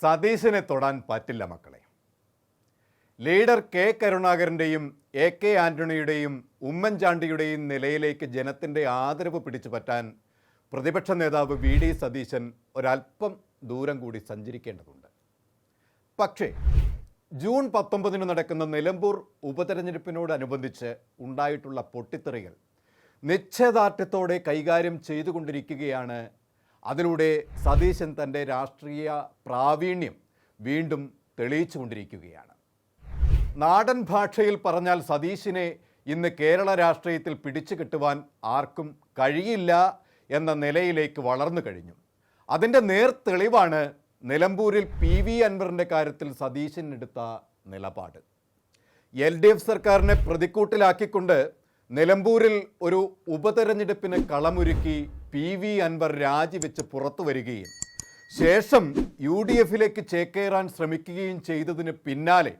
സതീശനെ തൊടാൻ പറ്റില്ല മക്കളെ. ലീഡർ കെ കരുണാകരൻ്റെയും എ കെ ആൻ്റണിയുടെയും ഉമ്മൻചാണ്ടിയുടെയും നിലയിലേക്ക് ജനത്തിൻ്റെ ആദരവ് പിടിച്ചു പറ്റാൻ പ്രതിപക്ഷ നേതാവ് വി ഡി സതീശൻ ഒരല്പം ദൂരം കൂടി സഞ്ചരിക്കേണ്ടതുണ്ട്. പക്ഷേ ജൂൺ 19 നടക്കുന്ന നിലമ്പൂർ ഉപതെരഞ്ഞെടുപ്പിനോടനുബന്ധിച്ച് ഉണ്ടായിട്ടുള്ള പൊട്ടിത്തെറികൾ നിശ്ചയദാർഢ്യത്തോടെ കൈകാര്യം ചെയ്തുകൊണ്ടിരിക്കുകയാണ്. അതിലൂടെ സതീശൻ തൻ്റെ രാഷ്ട്രീയ പ്രാവീണ്യം വീണ്ടും തെളിയിച്ചുകൊണ്ടിരിക്കുകയാണ്. നാടൻ ഭാഷയിൽ പറഞ്ഞാൽ സതീശിനെ ഇന്ന് കേരള രാഷ്ട്രീയത്തിൽ പിടിച്ചു കെട്ടുവാൻ ആർക്കും കഴിയില്ല എന്ന നിലയിലേക്ക് വളർന്നു കഴിഞ്ഞു. അതിൻ്റെ നേർത്തെളിവാണ് നിലമ്പൂരിൽ PV അൻവറിൻ്റെ കാര്യത്തിൽ സതീശനെടുത്ത നിലപാട്. LDF സർക്കാരിനെ പ്രതിക്കൂട്ടിലാക്കിക്കൊണ്ട് നിലമ്പൂരിൽ ഒരു ഉപതെരഞ്ഞെടുപ്പിന് കളമൊരുക്കി PV അൻവർ രാജിവെച്ച് പുറത്തു വരികയും ശേഷം UDFിലേക്ക് ചേക്കേറാൻ ശ്രമിക്കുകയും ചെയ്തതിന് പിന്നാലെ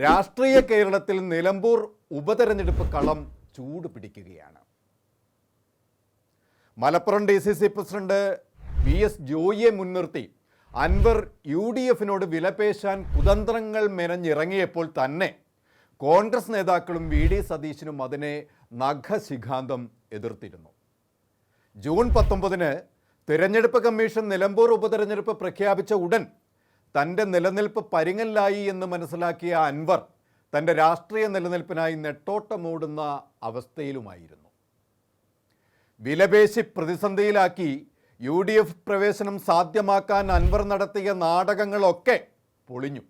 രാഷ്ട്രീയ കേരളത്തിൽ നിലമ്പൂർ ഉപതെരഞ്ഞെടുപ്പ് കളം ചൂടുപിടിക്കുകയാണ്. മലപ്പുറം DCC പ്രസിഡന്റ് VS ജോയിയെ മുൻനിർത്തി അൻവർ UDFിനോട് വിലപേശാൻ കുതന്ത്രങ്ങൾ മെനഞ്ഞിറങ്ങിയപ്പോൾ തന്നെ കോൺഗ്രസ് നേതാക്കളും VD സതീശനും അതിനെ നഖശിഖാന്തം എതിർത്തിരുന്നു. ജൂൺ 19 തിരഞ്ഞെടുപ്പ് കമ്മീഷൻ നിലമ്പൂർ ഉപതെരഞ്ഞെടുപ്പ് പ്രഖ്യാപിച്ച ഉടൻ തൻ്റെ നിലനിൽപ്പ് പരിങ്ങലായി എന്ന് മനസ്സിലാക്കിയ അൻവർ തൻ്റെ രാഷ്ട്രീയ നിലനിൽപ്പിനായി നെട്ടോട്ടമോടുന്ന അവസ്ഥയിലുമായിരുന്നു. വിലപേശി പ്രതിസന്ധിയിലാക്കി UDF പ്രവേശനം സാധ്യമാക്കാൻ അൻവർ നടത്തിയ നാടകങ്ങളൊക്കെ പൊളിഞ്ഞു.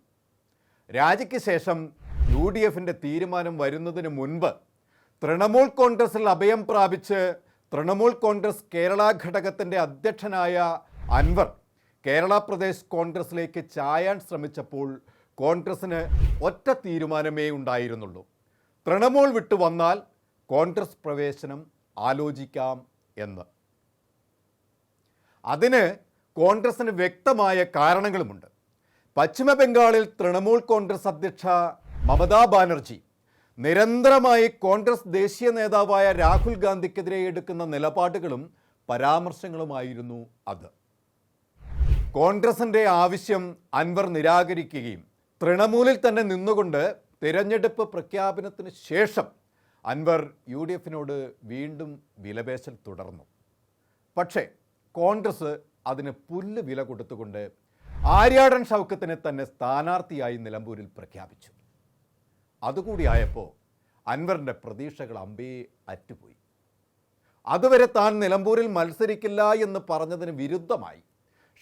രാജിക്ക് ശേഷം UDFിൻ്റെ തീരുമാനം വരുന്നതിന് മുൻപ് തൃണമൂൽ കോൺഗ്രസിൽ അഭയം പ്രാപിച്ച് തൃണമൂൽ കോൺഗ്രസ് കേരള ഘടകത്തിൻ്റെ അധ്യക്ഷനായ അൻവർ കേരള പ്രദേശ് കോൺഗ്രസിലേക്ക് ചായാൻ ശ്രമിച്ചപ്പോൾ കോൺഗ്രസിന് ഒറ്റ തീരുമാനമേ ഉണ്ടായിരുന്നുള്ളൂ: തൃണമൂൽ വിട്ടു വന്നാൽ കോൺഗ്രസ് പ്രവേശനം ആലോചിക്കാം എന്ന്. അതിന് കോൺഗ്രസിന് വ്യക്തമായ കാരണങ്ങളുമുണ്ട്. പശ്ചിമ ബംഗാളിൽ തൃണമൂൽ കോൺഗ്രസ് അധ്യക്ഷ മമതാ ബാനർജി നിരന്തരമായി കോൺഗ്രസ് ദേശീയ നേതാവായ രാഹുൽ ഗാന്ധിക്കെതിരെ എടുക്കുന്ന നിലപാടുകളും പരാമർശങ്ങളുമായിരുന്നു അത്. കോൺഗ്രസിൻ്റെ ആവശ്യം അൻവർ നിരാകരിക്കുകയും തൃണമൂലിൽ തന്നെ നിന്നുകൊണ്ട് തിരഞ്ഞെടുപ്പ് പ്രഖ്യാപനത്തിന് ശേഷം അൻവർ UDFിനോട് വീണ്ടും വിലപേശൽ തുടർന്നു. പക്ഷേ കോൺഗ്രസ് അതിന് പുല്ല് വില കൊടുത്തുകൊണ്ട് ആര്യാടൻ ഷൗക്കത്തിനെ തന്നെ സ്ഥാനാർത്ഥിയായി നിലമ്പൂരിൽ പ്രഖ്യാപിച്ചു. അതുകൂടിയായപ്പോൾ അൻവറിൻ്റെ പ്രതീക്ഷകൾ അമ്പേ അറ്റുപോയി. അതുവരെ താൻ നിലമ്പൂരിൽ മത്സരിക്കില്ല എന്ന് പറഞ്ഞതിന് വിരുദ്ധമായി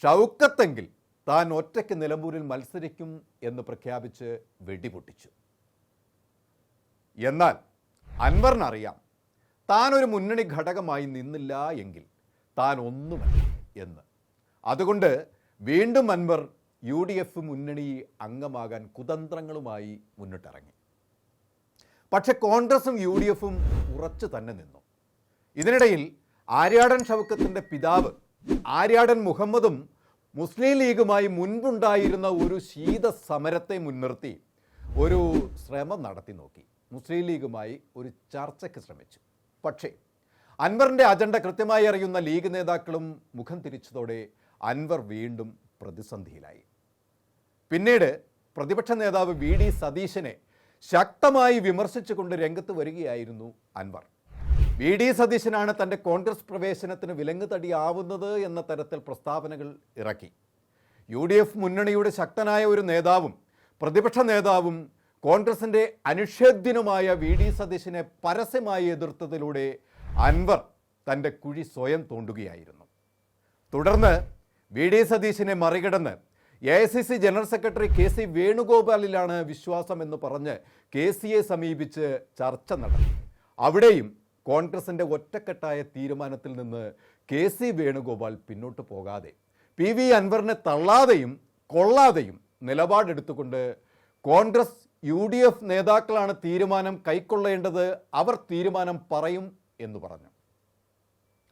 ഷൗക്കത്തെങ്കിൽ താൻ ഒറ്റയ്ക്ക് നിലമ്പൂരിൽ മത്സരിക്കും എന്ന് പ്രഖ്യാപിച്ച് വെടിപൊട്ടിച്ചു. എന്നാൽ അൻവറിനറിയാം താൻ ഒരു മുന്നണി ഘടകമായി നിന്നില്ല എങ്കിൽ താൻ ഒന്നുമല്ല എന്ന്. അതുകൊണ്ട് വീണ്ടും അൻവർ UDF മുന്നണി അംഗമാകാൻ കുതന്ത്രങ്ങളുമായി മുന്നിട്ടിറങ്ങി. പക്ഷെ കോൺഗ്രസും UDFും ഉറച്ചു തന്നെ നിന്നു. ഇതിനിടയിൽ ആര്യാടൻ ഷൗക്കത്തിൻ്റെ പിതാവ് ആര്യാടൻ മുഹമ്മദും മുസ്ലിം ലീഗുമായി മുൻപുണ്ടായിരുന്ന ഒരു ശീത സമരത്തെ മുൻനിർത്തി ഒരു ശ്രമം നടത്തി നോക്കി. മുസ്ലിം ലീഗുമായി ഒരു ചർച്ചയ്ക്ക് ശ്രമിച്ചു. പക്ഷേ അൻവറിൻ്റെ അജണ്ട കൃത്യമായി അറിയുന്ന ലീഗ് നേതാക്കളും മുഖം തിരിച്ചതോടെ അൻവർ വീണ്ടും പ്രതിസന്ധിയിലായി. പിന്നീട് പ്രതിപക്ഷ നേതാവ് VD സതീശനെ ശക്തമായി വിമർശിച്ചുകൊണ്ട് രംഗത്ത് വരികയായിരുന്നു അൻവർ. VD സതീശനാണ് തൻ്റെ കോൺഗ്രസ് പ്രവേശനത്തിന് വിലങ്ങുതടിയാവുന്നത് എന്ന തരത്തിൽ പ്രസ്താവനകൾ ഇറക്കി. UDF മുന്നണിയുടെ ശക്തനായ ഒരു നേതാവും പ്രതിപക്ഷ നേതാവും കോൺഗ്രസിൻ്റെ അനിഷേധ്യനുമായ VD സതീശനെ പരസ്യമായി എതിർത്തതിലൂടെ അൻവർ തൻ്റെ കുഴി സ്വയം തോണ്ടുകയായിരുന്നു. തുടർന്ന് VD സതീശനെ മറികടന്ന് AICC ജനറൽ സെക്രട്ടറി KC വേണുഗോപാലിലാണ് വിശ്വാസം എന്ന് പറഞ്ഞ് KCയെ സമീപിച്ച് ചർച്ച നടത്തി. അവിടെയും കോൺഗ്രസിൻ്റെ ഒറ്റക്കെട്ടായ തീരുമാനത്തിൽ നിന്ന് KC വേണുഗോപാൽ പിന്നോട്ട് പോകാതെ PV അൻവറിനെ തള്ളാതെയും കൊള്ളാതെയും നിലപാടെടുത്തുകൊണ്ട് കോൺഗ്രസ് UDF നേതാക്കളാണ് തീരുമാനം കൈക്കൊള്ളേണ്ടത്, അവർ തീരുമാനം പറയും എന്ന് പറഞ്ഞു.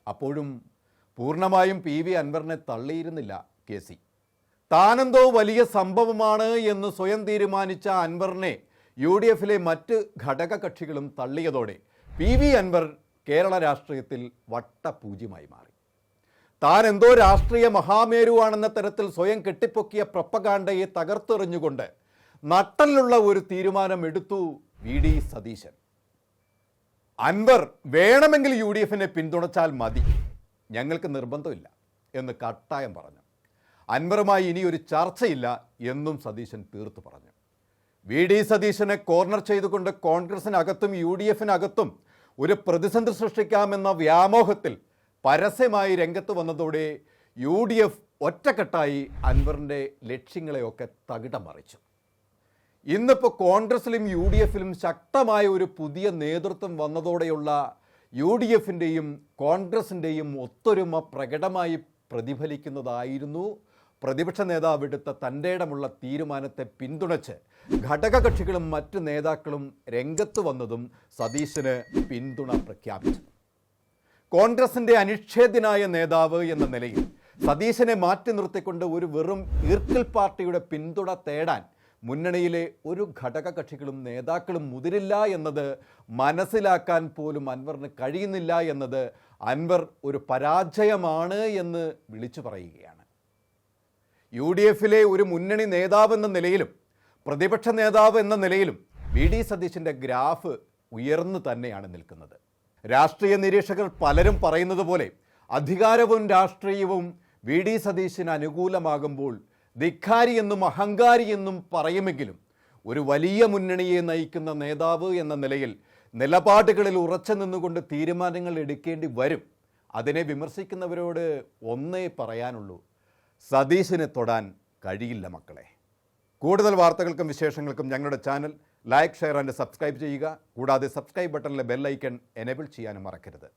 അപ്പോഴും പൂർണ്ണമായും PV അൻവറിനെ തള്ളിയിരുന്നില്ല KC. താനെന്തോ വലിയ സംഭവമാണ് എന്ന് സ്വയം തീരുമാനിച്ച അൻവറിനെ UDFിലെ മറ്റ് ഘടകകക്ഷികളും തള്ളിയതോടെ PV അൻവർ കേരള രാഷ്ട്രീയത്തിൽ വട്ടപൂജ്യമായി മാറി. താൻ എന്തോ രാഷ്ട്രീയ മഹാമേരുവാണെന്ന തരത്തിൽ സ്വയം കെട്ടിപ്പൊക്കിയ പ്രപ്പഗാണ്ടയെ തകർത്തെറിഞ്ഞുകൊണ്ട് നട്ടലുള്ള ഒരു തീരുമാനം എടുത്തു വി.ഡി. സതീശൻ. അൻവർ വേണമെങ്കിൽ UDF-നെ പിന്തുണച്ചാൽ മതി, ഞങ്ങൾക്ക് നിർബന്ധമില്ല എന്ന് കട്ടായം പറഞ്ഞു. അൻവറുമായി ഇനി ഒരു ചർച്ചയില്ല എന്നും സതീശൻ തീർത്തു പറഞ്ഞു. വി.ഡി. സതീശനെ കോർണർ ചെയ്തുകൊണ്ട് കോൺഗ്രസിനകത്തും UDF-നകത്തും ഒരു പ്രതിസന്ധി സൃഷ്ടിക്കാമെന്ന വ്യാമോഹത്തിൽ പരസ്യമായി രംഗത്ത് വന്നതോടെ UDF ഒറ്റക്കെട്ടായി അൻവറിൻ്റെ ലക്ഷ്യങ്ങളെയൊക്കെ തകിടം മറിച്ചു. ഇന്നിപ്പോൾ കോൺഗ്രസിലും UDF-ലും ശക്തമായ ഒരു പുതിയ നേതൃത്വം വന്നതോടെയുള്ള UDF-ൻ്റെയും കോൺഗ്രസിൻ്റെയും ഒത്തൊരുമ പ്രകടമായി പ്രതിഫലിക്കുന്നതായിരുന്നു പ്രതിപക്ഷ നേതാവ് എടുത്ത തൻ്റെ ഇടമുള്ള തീരുമാനത്തെ പിന്തുണച്ച് ഘടകകക്ഷികളും മറ്റ് നേതാക്കളും രംഗത്ത് വന്നതും സതീശന് പിന്തുണ പ്രഖ്യാപിച്ചു. കോൺഗ്രസിൻ്റെ അനിഷേധ്യനായ നേതാവ് എന്ന നിലയിൽ സതീശനെ മാറ്റി നിർത്തിക്കൊണ്ട് ഒരു വെറും ഈർക്കിൽ പാർട്ടിയുടെ പിന്തുണ തേടാൻ മുന്നണിയിലെ ഒരു ഘടകകക്ഷികളും നേതാക്കളും മുതിരില്ല എന്നത് മനസ്സിലാക്കാൻ പോലും അൻവറിന് കഴിയുന്നില്ല എന്നത് അൻവർ ഒരു പരാജയമാണ് എന്ന് വിളിച്ചു പറയുകയാണ്. UDF-ലെ ഒരു മുന്നണി നേതാവ് എന്ന നിലയിലും പ്രതിപക്ഷ നേതാവ് എന്ന നിലയിലും വി.ഡി. സതീശൻ്റെ ഗ്രാഫ് ഉയർന്നു തന്നെയാണ് നിൽക്കുന്നത്. രാഷ്ട്രീയ നിരീക്ഷകർ പലരും പറയുന്നത് പോലെ അധികാരവും രാഷ്ട്രീയവും വി.ഡി. സതീശന് അനുകൂലമാകുമ്പോൾ ധിക്കാരി എന്നും അഹങ്കാരി എന്നും പറയുമെങ്കിലും ഒരു വലിയ മുന്നണിയെ നയിക്കുന്ന നേതാവ് എന്ന നിലയിൽ നിലപാടുകളിൽ ഉറച്ചു നിന്നുകൊണ്ട് തീരുമാനങ്ങൾ എടുക്കേണ്ടി വരും. അതിനെ വിമർശിക്കുന്നവരോട് ഒന്നേ പറയാനുള്ളൂ, സതീശനെ തൊടാൻ കഴിയില്ല മക്കളെ. കൂടുതൽ വാർത്തകൾക്കും വിശേഷങ്ങൾക്കും ഞങ്ങളുടെ channel like, share and subscribe ചെയ്യുക. കൂടാതെ സബ്സ്ക്രൈബ് ബട്ടണിലെ ബെൽ ഐക്കൺ എനേബിൾ ചെയ്യാനും മറക്കരുത്.